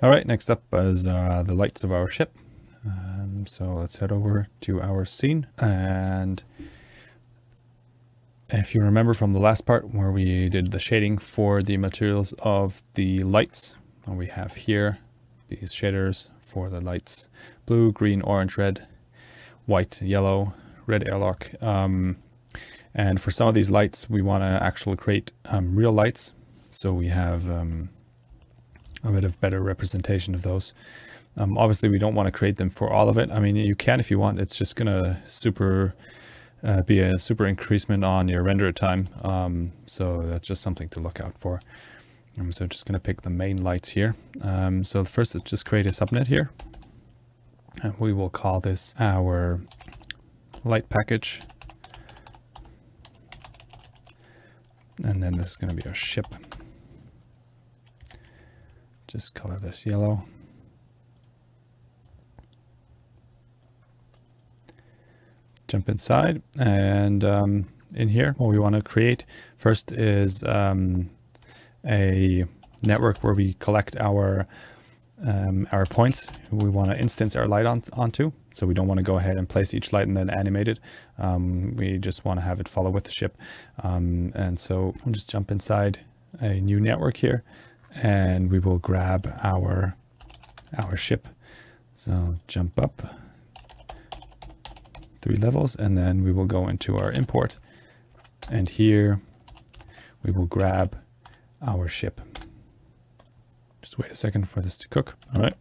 All right, next up is the lights of our ship. So let's head over to our scene. And if you remember from the last part where we did the shading for the materials of the lights, we have here these shaders for the lights: blue, green, orange, red, white, yellow, red airlock. And for some of these lights, we want to actually create real lights. So we have a bit of better representation of those. Obviously, we don't want to create them for all of it. I mean, you can if you want. It's just going to be a super increasement on your render time. So that's just something to look out for. So just going to pick the main lights here. So first, let's just create a subnet here. And we will call this our light package. And then this is going to be our ship. Just color this yellow. Jump inside, and in here, what we want to create first is a network where we collect our points we want to instance our light onto. So we don't want to go ahead and place each light and then animate it. We just want to have it follow with the ship. And so we'll just jump inside a new network here, and we will grab our ship. So jump up 3 levels, and then we will go into our import, and here we will grab our ship. Just wait a second for this to cook. All right.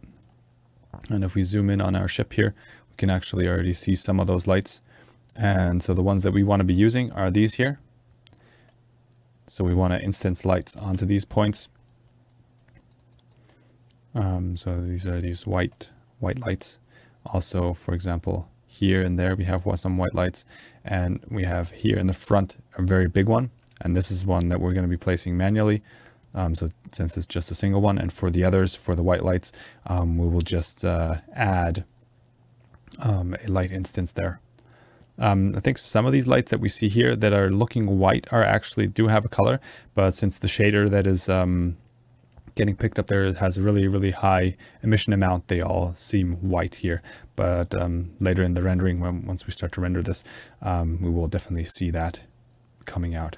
And if we zoom in on our ship here, we can actually already see some of those lights. And so the ones that we want to be using are these here. So we want to instance lights onto these points. So these are these white lights. Also, for example, here and there we have some white lights, and we have here in the front a very big one, and this is one that we're going to be placing manually. So since it's just a single one, and for the others, for the white lights, we will just add a light instance there. I think some of these lights that we see here that are looking white are actually do have a color, but since the shader that is getting picked up there has a really high emission amount, they all seem white here. But later in the rendering, once we start to render this, we will definitely see that coming out.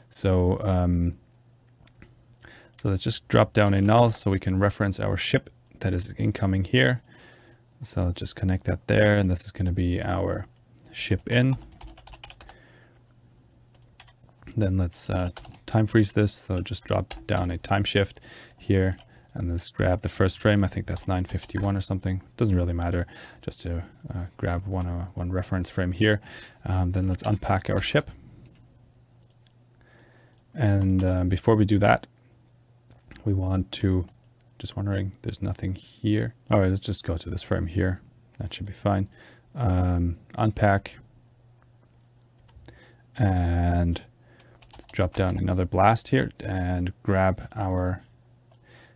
So so let's just drop down a null so we can reference our ship that is incoming here. So I'll just connect that there, and this is going to be our ship in. Then let's time freeze this. So just drop down a time shift here, and let's grab the first frame. I think that's 951 or something. Doesn't really matter, just to grab one reference frame here. Then let's unpack our ship. And before we do that, we want to, just wondering, there's nothing here. All right, let's just go to this frame here. That should be fine. Unpack, and let's drop down another blast here and grab our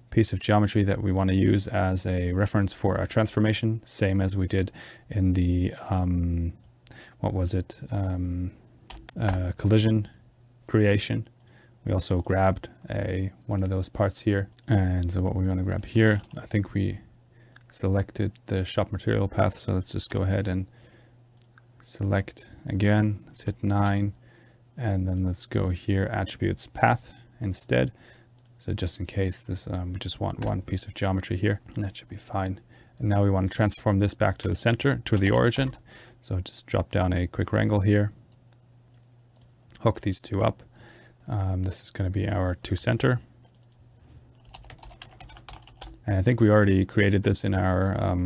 piece of geometry that we want to use as a reference for our transformation, same as we did in the what was it, collision creation. We also grabbed one of those parts here. And so what we want to grab here, I think we selected the shop material path. So let's just go ahead and select again. Let's hit 9. And then let's go here, attributes path instead. So just in case this, we just want one piece of geometry here, and that should be fine. And now we want to transform this back to the center, to the origin. So just drop down a quick wrangle here. Hook these two up. This is going to be our to center. And I think we already created this in our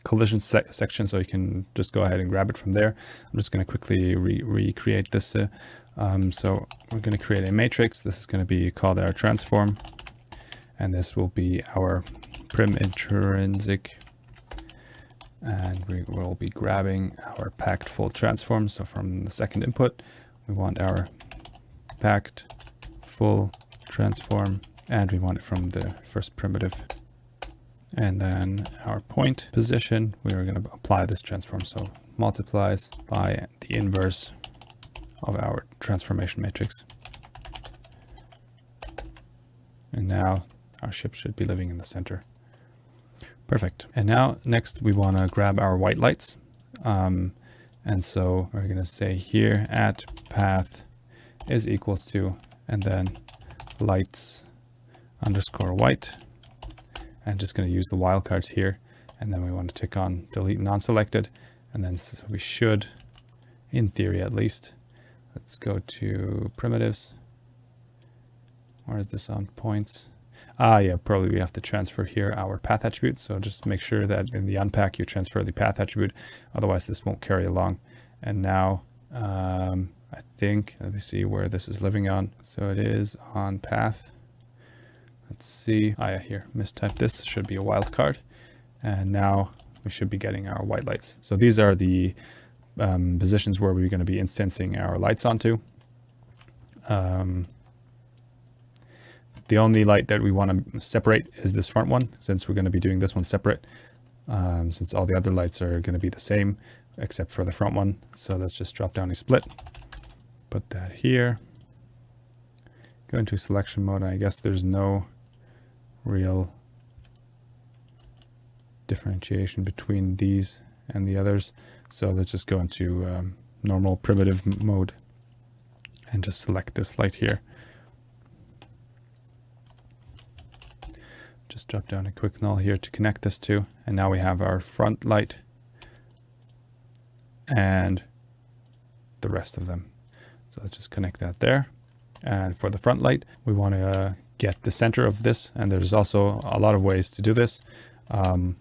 collision section, so you can just go ahead and grab it from there. I'm just going to quickly recreate this. So we're going to create a matrix. This is going to be called our transform, and this will be our prim intrinsic. And we will be grabbing our packed full transform. So from the second input, we want our packed full transform, and we want it from the first primitive. And then our point position, we are going to apply this transform. So multiplies by the inverse of our transformation matrix. And now our ship should be living in the center. Perfect. And now next we want to grab our white lights. And so we're going to say here at path is equals to, and then lights underscore white. And just going to use the wildcards here. And then we want to tick on delete non-selected. And then so we should, in theory at least, let's go to primitives. Or is this on points? Yeah, probably we have to transfer here our path attribute. So just make sure that in the unpack you transfer the path attribute. Otherwise this won't carry along. And now I think, let me see where this is living on. So it is on path. Let's see. Yeah, here, mistyped this. Should be a wildcard. And now we should be getting our white lights. So these are the positions where we're going to be instancing our lights onto. The only light that we want to separate is this front one, since we're going to be doing this one separate, since all the other lights are going to be the same, except for the front one. So let's just drop down a split, put that here, go into selection mode. I guess there's no real differentiation between these and the others. So let's just go into normal primitive mode and just select this light here. Just drop down a quick null here to connect this to, and now we have our front light and the rest of them. So let's just connect that there. And for the front light, we want to get the center of this, and there's also a lot of ways to do this. I'm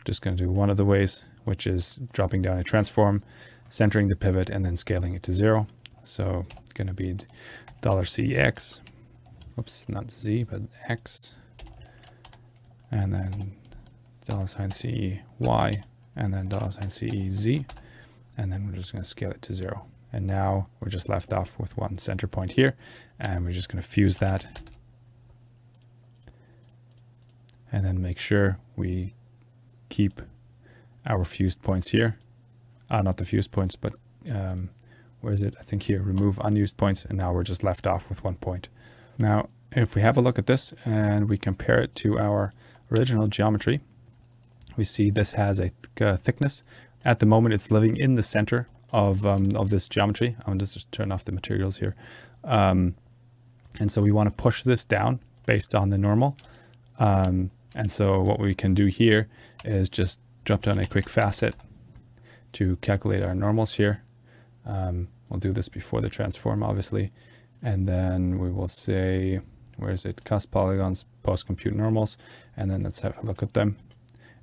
just going to do one of the ways, which is dropping down a transform, centering the pivot, and then scaling it to 0. So it's going to be $CX. Oops, not Z, but X, and then $CEY, and then $CEZ, and then we're just going to scale it to 0. And now we're just left off with one center point here, and we're just going to fuse that, and then make sure we keep our fused points here. Not the fused points, but where is it? I think here, remove unused points, and now we're just left off with 1 point. Now, if we have a look at this and we compare it to our original geometry, we see this has a thickness. At the moment, it's living in the center of this geometry. I'm going to just turn off the materials here. And so we want to push this down based on the normal. And so what we can do here is just drop down a quick facet to calculate our normals here. We'll do this before the transform, obviously. And then we will say, where is it? Cusp polygons, post compute normals. And then let's have a look at them.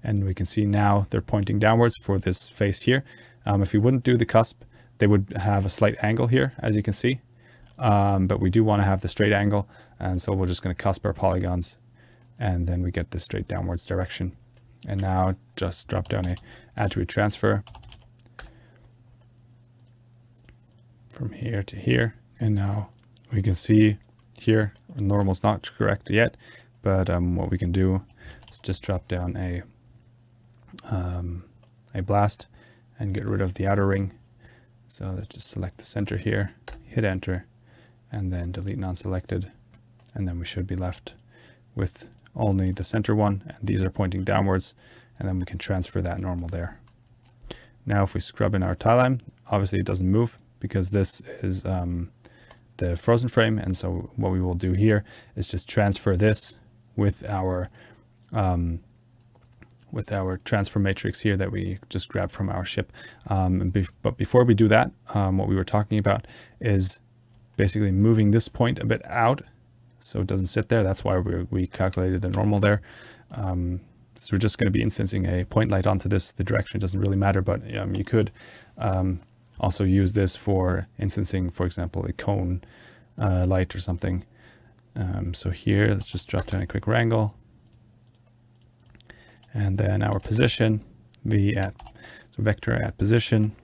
And we can see now they're pointing downwards for this face here. If we wouldn't do the cusp, they would have a slight angle here, as you can see. But we do want to have the straight angle. And so we're just going to cusp our polygons. And then we get the straight downwards direction. And now just drop down a attribute transfer from here to here. And now we can see here, normal's not correct yet, but what we can do is just drop down a blast and get rid of the outer ring. So let's just select the center here, hit enter, and then delete non-selected. And then we should be left with only the center one, and these are pointing downwards, and then we can transfer that normal there. Now if we scrub in our timeline, obviously it doesn't move because this is the frozen frame, and so what we will do here is just transfer this with our transfer matrix here that we just grabbed from our ship. But before we do that, what we were talking about is basically moving this point a bit out so it doesn't sit there. That's why we calculated the normal there. So we're just going to be instancing a point light onto this. The direction doesn't really matter, but you could also use this for instancing, for example, a cone light or something. So here, let's just drop down a quick wrangle. And then our position, vector at position.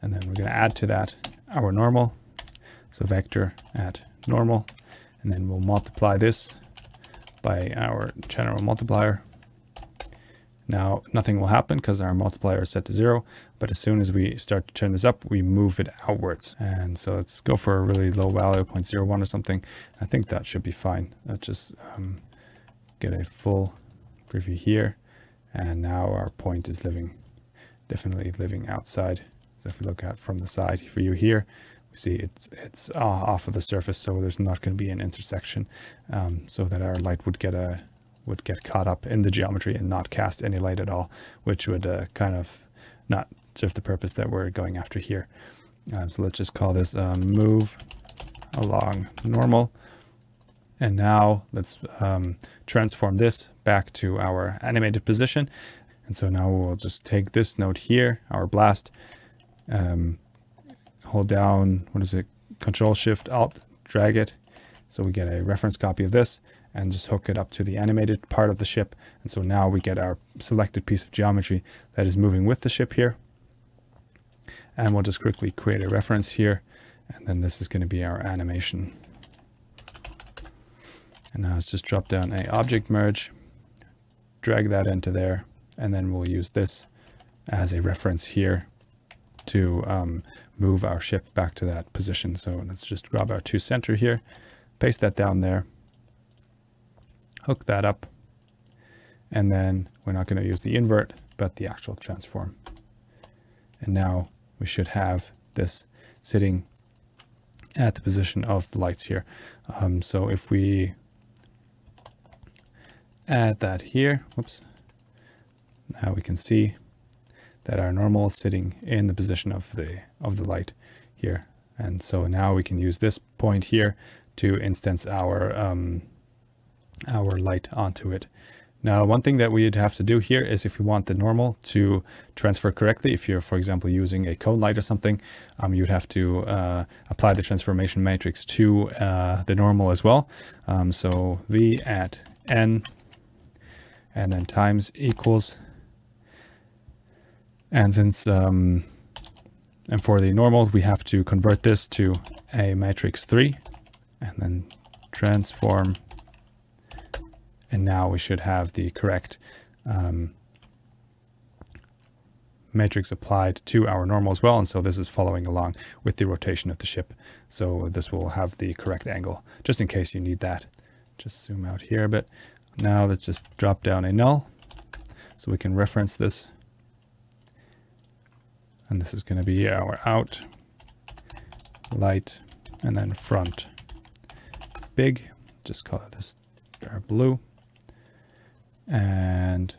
And then we're going to add to that our normal. So vector at normal. And then we'll multiply this by our general multiplier. Now, nothing will happen because our multiplier is set to 0, but as soon as we start to turn this up, we move it outwards. And so let's go for a really low value, 0.01 or something. I think that should be fine. Let's just get a full preview here. And now our point is definitely living outside. So if we look at from the side view here, we see it's off of the surface, so there's not going to be an intersection, so that our light would get caught up in the geometry and not cast any light at all, which would kind of not serve the purpose that we're going after here. So let's just call this move along normal. And now let's transform this back to our animated position. And so now we'll just take this node here, our blast, hold down, what is it, Control Shift Alt, drag it. So we get a reference copy of this and just hook it up to the animated part of the ship. And so now we get our selected piece of geometry that is moving with the ship here. And we'll just quickly create a reference here. And then this is going to be our animation. And now let's just drop down a object merge, drag that into there, and then we'll use this as a reference here to move our ship back to that position. So let's just grab our to center here, paste that down there, hook that up, and then we're not going to use the invert, but the actual transform. And now we should have this sitting at the position of the lights here. So if we add that here, whoops, now we can see that our normal is sitting in the position of the light here. And so now we can use this point here to instance our light onto it. Now, one thing that we'd have to do here is if we want the normal to transfer correctly, if you're, for example, using a cone light or something, you'd have to apply the transformation matrix to the normal as well. So V at N and then times equals, and since and for the normal we have to convert this to a matrix 3 and then transform, and now we should have the correct matrix applied to our normal as well. And so this is following along with the rotation of the ship, so this will have the correct angle, just in case you need that. Just zoom out here a bit. Now let's just drop down a null so we can reference this. And this is going to be our out, light, and then front, big. Just call it this our blue. And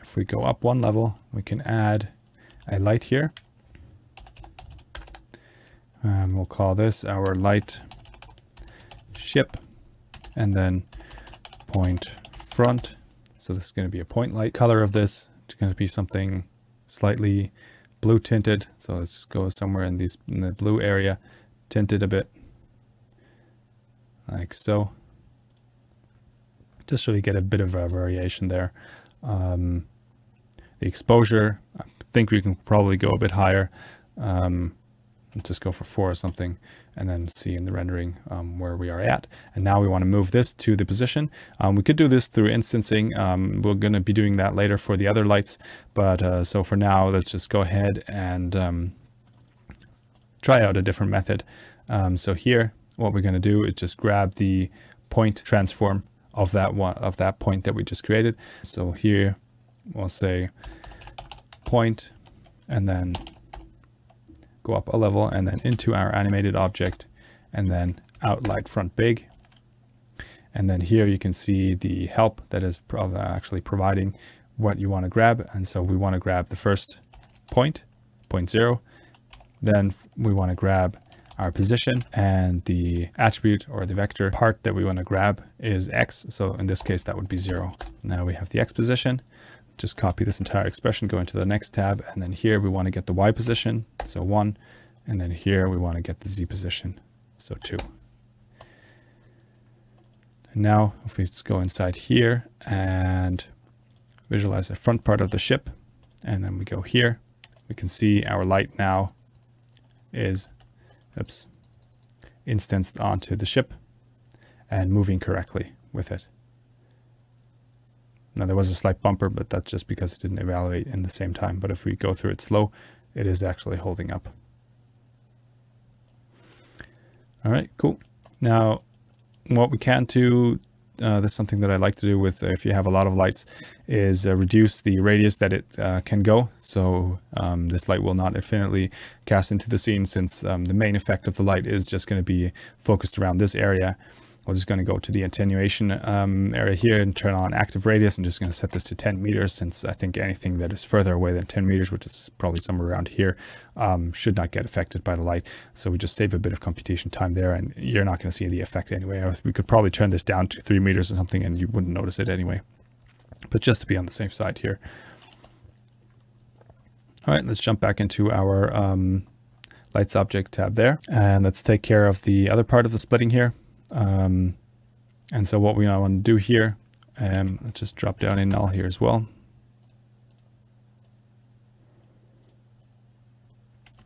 if we go up one level, we can add a light here. And we'll call this our light ship, and then point front. So this is going to be a point light. Color of this is going to be something slightly blue tinted. So let's just go somewhere in the blue area, tinted a bit like so, just so you get a bit of a variation there. The exposure, I think we can probably go a bit higher. Just go for 4 or something, and then see in the rendering where we are at. And now we want to move this to the position. We could do this through instancing. We're going to be doing that later for the other lights, but so for now, let's just go ahead and try out a different method. So here, what we're going to do is just grab the point transform of that point that we just created. So here, we'll say point, and then go up a level, and then into our animated object, and then out light front big. And then here you can see the help that is actually providing what you want to grab. And so we want to grab the first point, 0. Then we want to grab our position, and the attribute or the vector part that we want to grab is X. So in this case, that would be 0. Now we have the X position. Just copy this entire expression, go into the next tab, and then here we want to get the Y position, so 1, and then here we want to get the Z position, so 2. And now if we just go inside here and visualize the front part of the ship, and then we go here, we can see our light now is instanced onto the ship and moving correctly with it. Now there was a slight bumper, but that's just because it didn't evaluate in the same time. But if we go through it slow, it is actually holding up. All right, cool. Now, what we can do this is something that I like to do with if you have a lot of lights, is reduce the radius that it can go. So this light will not infinitely cast into the scene, since the main effect of the light is just going to be focused around this area. We're just going to go to the attenuation area here and turn on active radius. I'm just going to set this to 10 meters, since I think anything that is further away than 10 meters, which is probably somewhere around here, should not get affected by the light. So we just save a bit of computation time there, and you're not going to see the effect anyway. We could probably turn this down to 3 meters or something and you wouldn't notice it anyway. But just to be on the safe side here. All right, let's jump back into our lights object tab there, and let's take care of the other part of the splitting here. And so what we want to do here, let's just drop down in null here as well.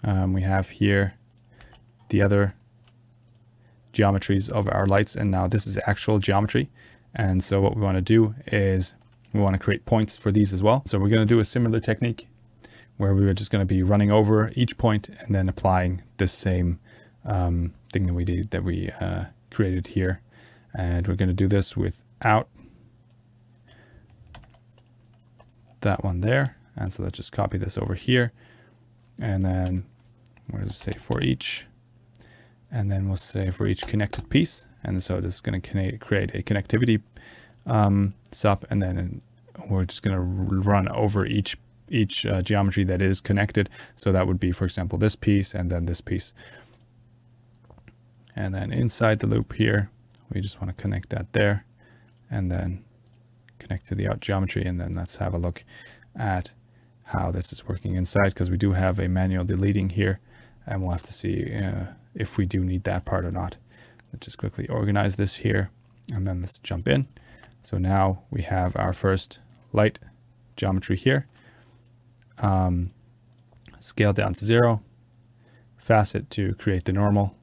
We have here the other geometries of our lights, and now this is actual geometry. And so what we want to do is we want to create points for these as well. So we're going to do a similar technique where we are just going to be running over each point and then applying this same thing that we created here. And we're going to do this without that one there. And so let's just copy this over here, and then we're going to say for each, and then we'll say for each connected piece. And so this is going to create a connectivity sup, and then we're just going to run over each geometry that is connected. So that would be, for example, this piece and then this piece. And then inside the loop here, we just want to connect that there, and then connect to the out geometry. And then let's have a look at how this is working inside, because we do have a manual deleting here, and we'll have to see if we do need that part or not. Let's just quickly organize this here, and then let's jump in. So now we have our first light geometry here. Scale down to 0, facet to create the normal.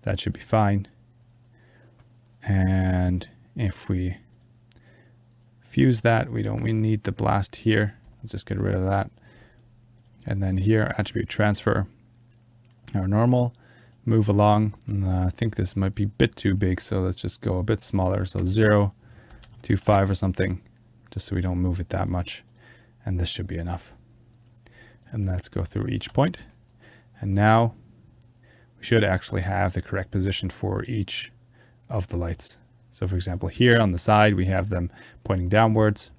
That should be fine. And if we fuse that, we need the blast here. Let's just get rid of that. And then here, attribute transfer, our normal, move along. I think this might be a bit too big, so let's just go a bit smaller. So 0 to 5 or something, just so we don't move it that much. And this should be enough. And let's go through each point. And now we should actually have the correct position for each of the lights. So for example, here on the side, we have them pointing downwards.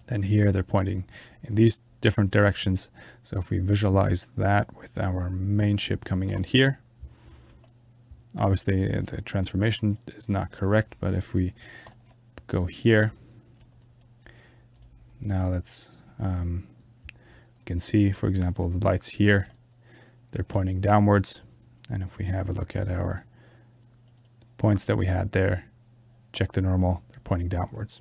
Then here they're pointing in these different directions. So if we visualize that with our main ship coming in here, obviously the transformation is not correct, but if we go here, now let's, you can see, for example, the lights here, they're pointing downwards. And if we have a look at our points that we had there, check the normal, they're pointing downwards.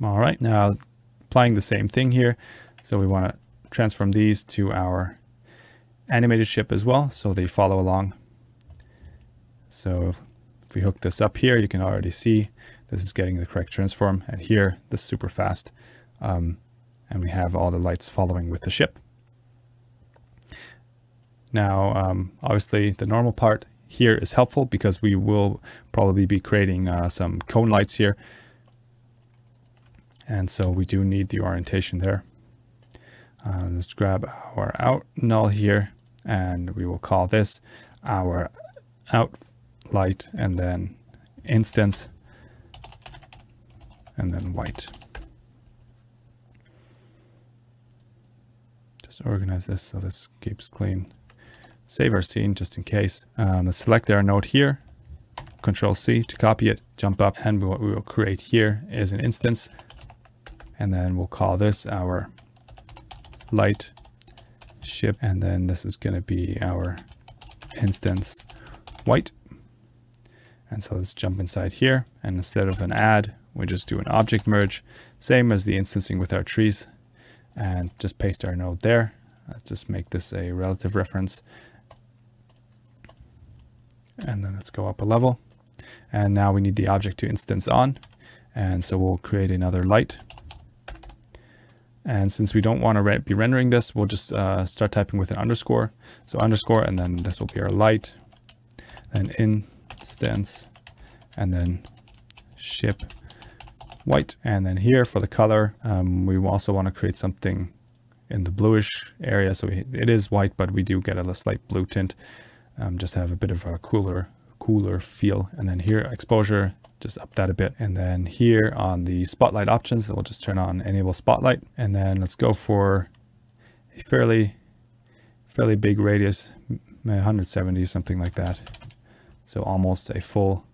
All right, now applying the same thing here. So we want to transform these to our animated ship as well, so they follow along. So if we hook this up here, you can already see this is getting the correct transform. And here, this is super fast. And we have all the lights following with the ship. Now, obviously the normal part here is helpful because we will probably be creating some cone lights here. And so we do need the orientation there. Let's grab our out null here, and we will call this our out light, and then instance, and then white. Just organize this so this keeps clean. Save our scene just in case. Let's select our node here, Control C to copy it, jump up, and what we will create here is an instance. And then we'll call this our light ship. And then this is going to be our instance white. And so let's jump inside here. And instead of an add, we just do an object merge, same as the instancing with our trees, and just paste our node there. Let's just make this a relative reference. And then let's go up a level. And now we need the object to instance on. And so we'll create another light. And since we don't want to be rendering this, we'll just start typing with an underscore. So underscore, and then this will be our light. And instance and then ship white. And then here for the color, we also want to create something in the bluish area. So it is white, but we do get a slight blue tint, just to have a bit of a cooler feel. And then here exposure, just up that a bit. And then here on the spotlight options, we'll just turn on enable spotlight. And then let's go for a fairly big radius, 170, something like that. So almost a full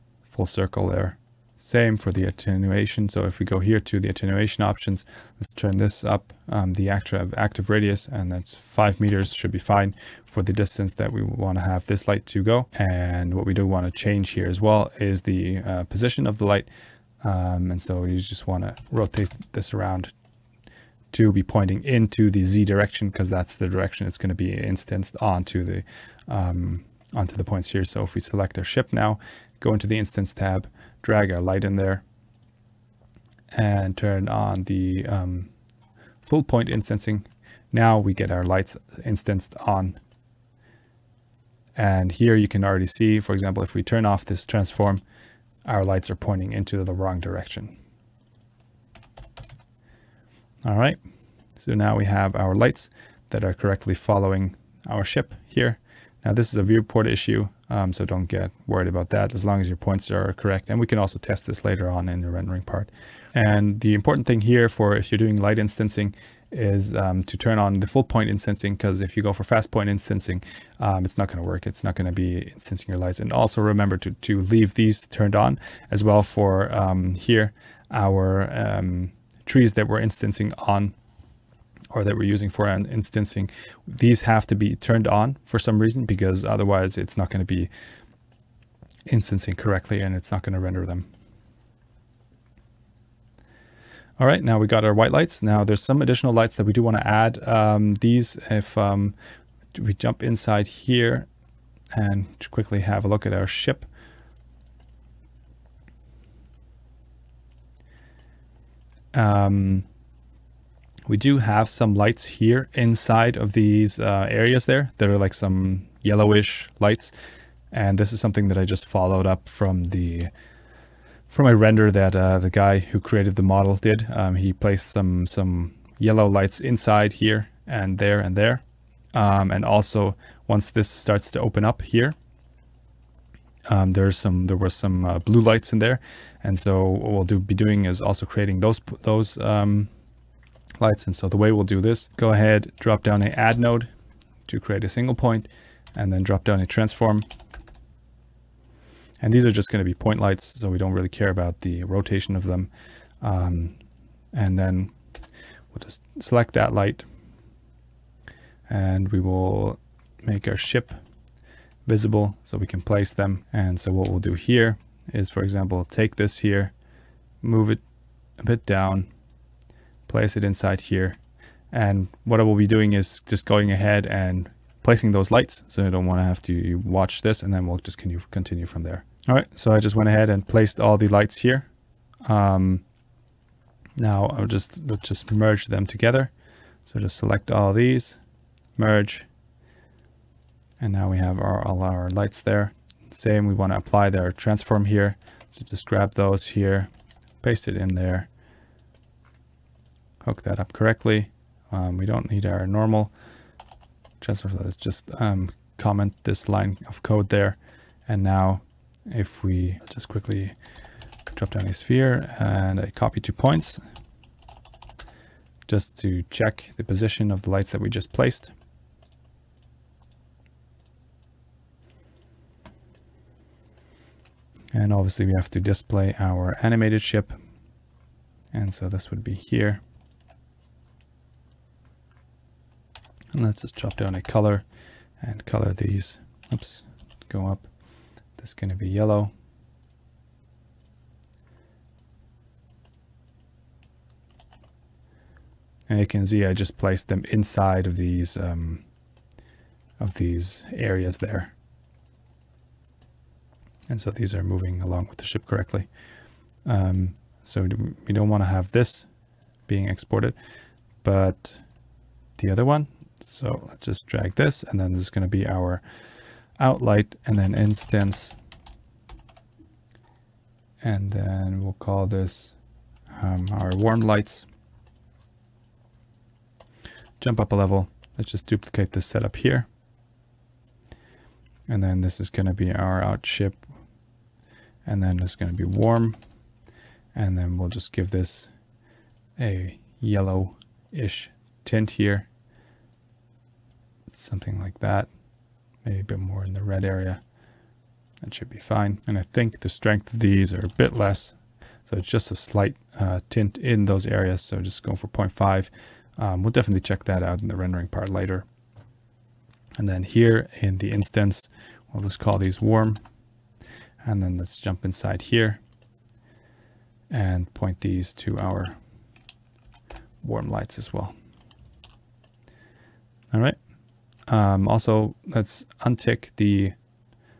circle there. Same for the attenuation. So if we go here to the attenuation options, let's turn this up, the active radius, and that's 5 meters should be fine for the distance that we want to have this light to go. And what we do want to change here as well is the position of the light. And so you just want to rotate this around to be pointing into the Z direction, because that's the direction it's going to be instanced onto the points here. So if we select our ship now, go into the instance tab, drag our light in there, and turn on the full point instancing. Now we get our lights instanced on. And here you can already see, for example, if we turn off this transform, our lights are pointing into the wrong direction. All right, so now we have our lights that are correctly following our ship here. Now this is a viewport issue, so don't get worried about that as long as your points are correct. And we can also test this later on in the rendering part. And the important thing here for if you're doing light instancing is to turn on the full point instancing, because if you go for fast point instancing, it's not going to work. It's not going to be instancing your lights. And also remember to leave these turned on as well for here, our trees that we're instancing on, or that we're using for an instancing. These have to be turned on for some reason, because otherwise it's not going to be instancing correctly and it's not going to render them. All right, now we got our white lights. Now there's some additional lights that we do want to add. These, if we jump inside here and quickly have a look at our ship. We do have some lights here inside of these areas there that are like some yellowish lights. And this is something that I just followed up from a render that the guy who created the model did. He placed some yellow lights inside here and there and there. And also once this starts to open up here, there were some blue lights in there. And so what we'll be doing is also creating those lights. And so the way we'll do this, go ahead, drop down a add node to create a single point, and then drop down a transform. And these are just going to be point lights, so we don't really care about the rotation of them. And then we'll just select that light, and we will make our ship visible so we can place them. And so what we'll do here is, for example, take this here, move it a bit down, place it inside here. And what I will be doing is just going ahead and placing those lights, so I don't want to have to watch this, and then we'll just continue from there. All right, so I just went ahead and placed all the lights here. Now let's just merge them together. So just select all these, merge, and now we have all our lights there. Same, we want to apply their transform here. So just grab those here, paste it in there, hook that up correctly. We don't need our normal transform. Let's just comment this line of code there. And now if we just quickly drop down a sphere and a copy to points, just to check the position of the lights that we just placed. And obviously we have to display our animated ship. And so this would be here. And let's just drop down a color and color these. Oops, go up. This is going to be yellow. And you can see I just placed them inside of these areas there. And so these are moving along with the ship correctly. So we don't want to have this being exported, but the other one. So let's just drag this, and then this is going to be our outlight, and then instance And then we'll call this our warm lights. Jump up a level. Let's just duplicate this setup here. And then this is going to be our out ship. And then it's going to be warm. And then we'll just give this a yellow-ish tint here. Something like that. Maybe a bit more in the red area. That should be fine. And I think the strength of these are a bit less. So it's just a slight tint in those areas. So just go for 0.5. We'll definitely check that out in the rendering part later. And then here in the instance, we'll just call these warm. And then let's jump inside here and point these to our warm lights as well. All right. Also, let's untick the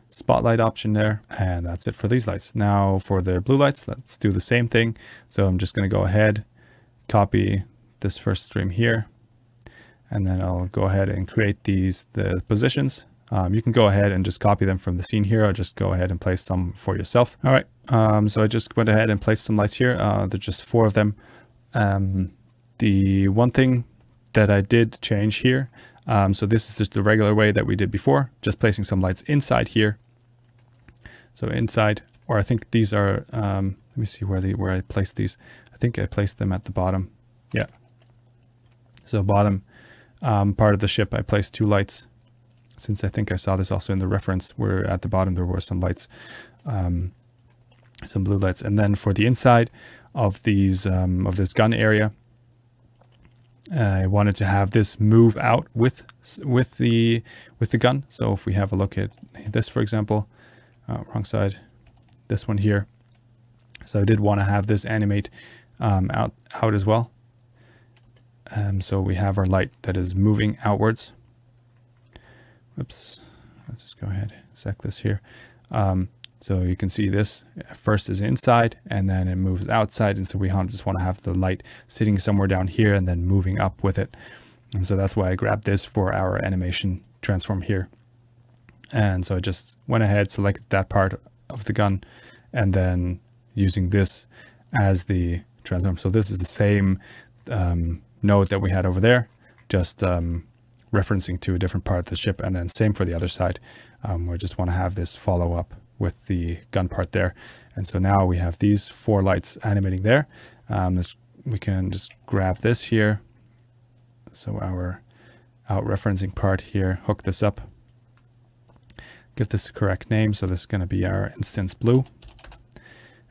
spotlight option there, and that's it for these lights. Now for the blue lights, let's do the same thing. So I'm just going to go ahead, copy this first stream here, and then I'll go ahead and create the positions. You can go ahead and just copy them from the scene here, or just go ahead and place some for yourself. All right, so I just went ahead and placed some lights here. There's just 4 of them. The one thing that I did change here, so this is just the regular way that we did before, just placing some lights inside here. So inside, or I think these are, let me see where I placed these. I think I placed them at the bottom. Yeah. So bottom part of the ship, I placed 2 lights. Since I think I saw this also in the reference, where at the bottom there were some lights, some blue lights. And then for the inside of these, of this gun area, I wanted to have this move out with the gun. So if we have a look at this, for example, wrong side, this one here. So I did want to have this animate out as well. So we have our light that is moving outwards. Oops, let's just go ahead and sec this here. So you can see this first is inside and then it moves outside. And so we just want to have the light sitting somewhere down here and then moving up with it. And so that's why I grabbed this for our animation transform here. And so I just went ahead, selected that part of the gun, and then using this as the transform. So this is the same node that we had over there, just referencing to a different part of the ship. And then same for the other side. We just want to have this follow up with the gun part there. And so now we have these 4 lights animating there. We can just grab this here. So our out referencing part here, hook this up, give this a correct name. So this is going to be our instance blue.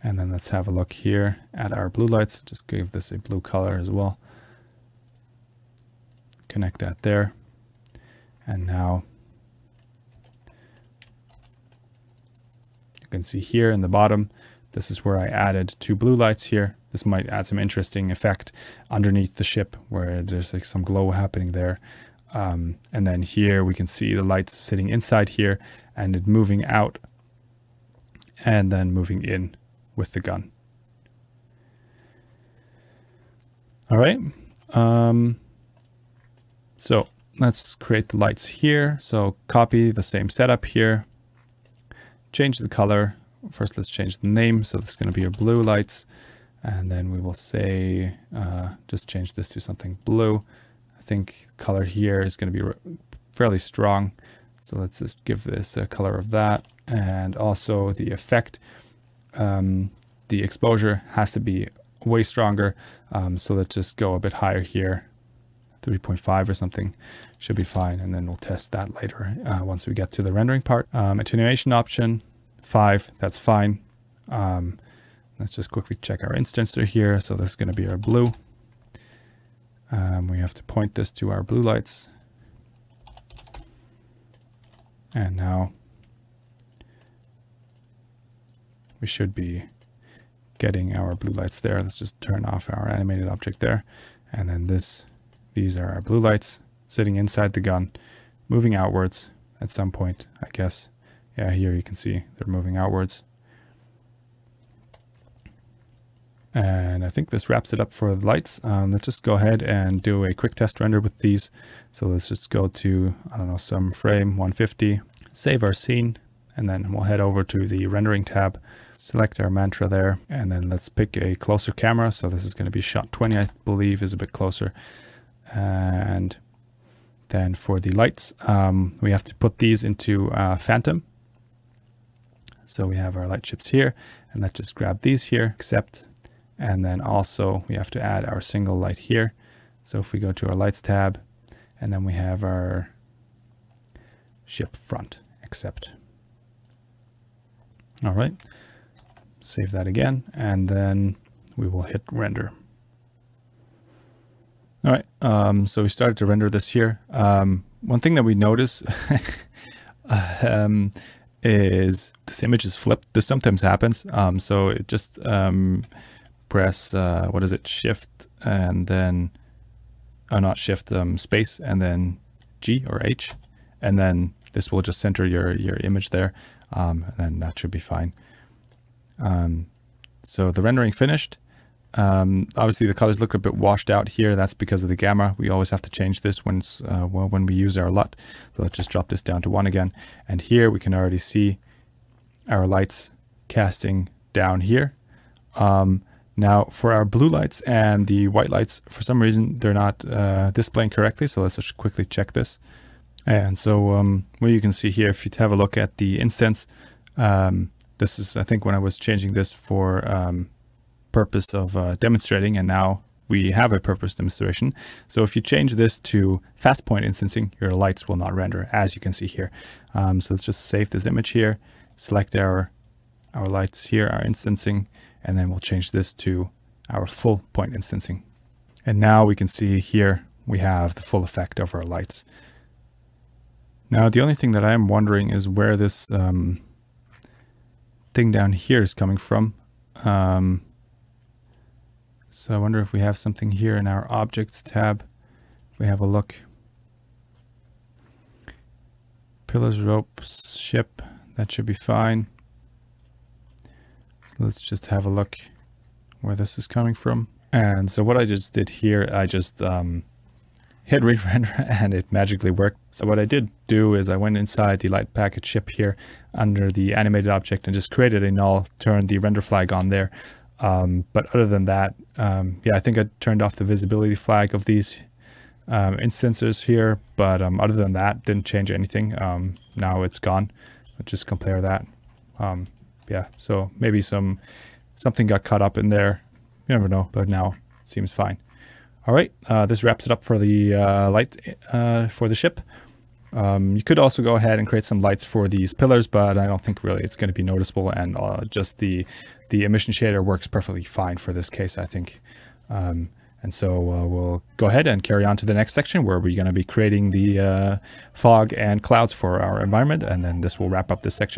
And then let's have a look here at our blue lights. Just give this a blue color as well. Connect that there. And now you can see here in the bottom, this is where I added 2 blue lights here. This might add some interesting effect underneath the ship where there's like some glow happening there. And then here we can see the lights sitting inside here and it moving out and then moving in with the gun. All right. So let's create the lights here. So copy the same setup here. Change the color. First, let's change the name. So this is going to be your blue lights. And then we will say, just change this to something blue. I think color here is going to be fairly strong. So let's just give this a color of that. And also the effect, the exposure has to be way stronger. So let's just go a bit higher here. 3.5 or something should be fine, and then we'll test that later once we get to the rendering part. Attenuation option 5, that's fine. Let's just quickly check our instancer here. So this is going to be our blue. We have to point this to our blue lights, and now we should be getting our blue lights there. Let's just turn off our animated object there, and then these are our blue lights sitting inside the gun, moving outwards at some point, I guess. Yeah, here you can see they're moving outwards. And I think this wraps it up for the lights. Let's just go ahead and do a quick test render with these. So let's just go to, I don't know, some frame 150, save our scene, and then we'll head over to the rendering tab. Select our mantra there, and then let's pick a closer camera. So this is going to be shot 20, I believe, is a bit closer. And then for the lights, we have to put these into Phantom. So we have our light chips here, and let's just grab these here, accept. And then also we have to add our single light here. So if we go to our lights tab, and then we have our ship front, accept. All right. Save that again, and then we will hit render. All right, so we started to render this here. One thing that we notice is this image is flipped. This sometimes happens. So it just press, what is it, shift, and then, not shift, space, and then G or H, and then this will just center your image there, and then that should be fine. So the rendering finished. Obviously the colors look a bit washed out here. That's because of the gamma. We always have to change this when we use our LUT. So let's just drop this down to 1 again. And here we can already see our lights casting down here. Now for our blue lights and the white lights, for some reason they're not displaying correctly. So let's just quickly check this. And so what you can see here, if you have a look at the instance, this is, I think, when I was changing this for purpose of demonstrating, and now we have a purpose demonstration. So if you change this to fast point instancing, your lights will not render, as you can see here. So let's just save this image here, select our lights here, our instancing, and then we'll change this to our full point instancing. And now we can see here we have the full effect of our lights. Now the only thing that I am wondering is where this thing down here is coming from. So I wonder if we have something here in our objects tab. If we have a look, pillars, ropes, ship, that should be fine. So let's just have a look where this is coming from. And so what I just did here, I just hit re-render and it magically worked. So what I did do is I went inside the light package ship here under the animated object and just created a null, turned the render flag on there. But other than that, yeah, I think I turned off the visibility flag of these instances here. But other than that, didn't change anything. Now it's gone. Let's just compare that. Yeah, so maybe something got caught up in there. You never know, but now it seems fine. All right, this wraps it up for the light for the ship. You could also go ahead and create some lights for these pillars, but I don't think really it's going to be noticeable, and just the emission shader works perfectly fine for this case, I think. And so we'll go ahead and carry on to the next section where we're going to be creating the fog and clouds for our environment, and then this will wrap up this section here.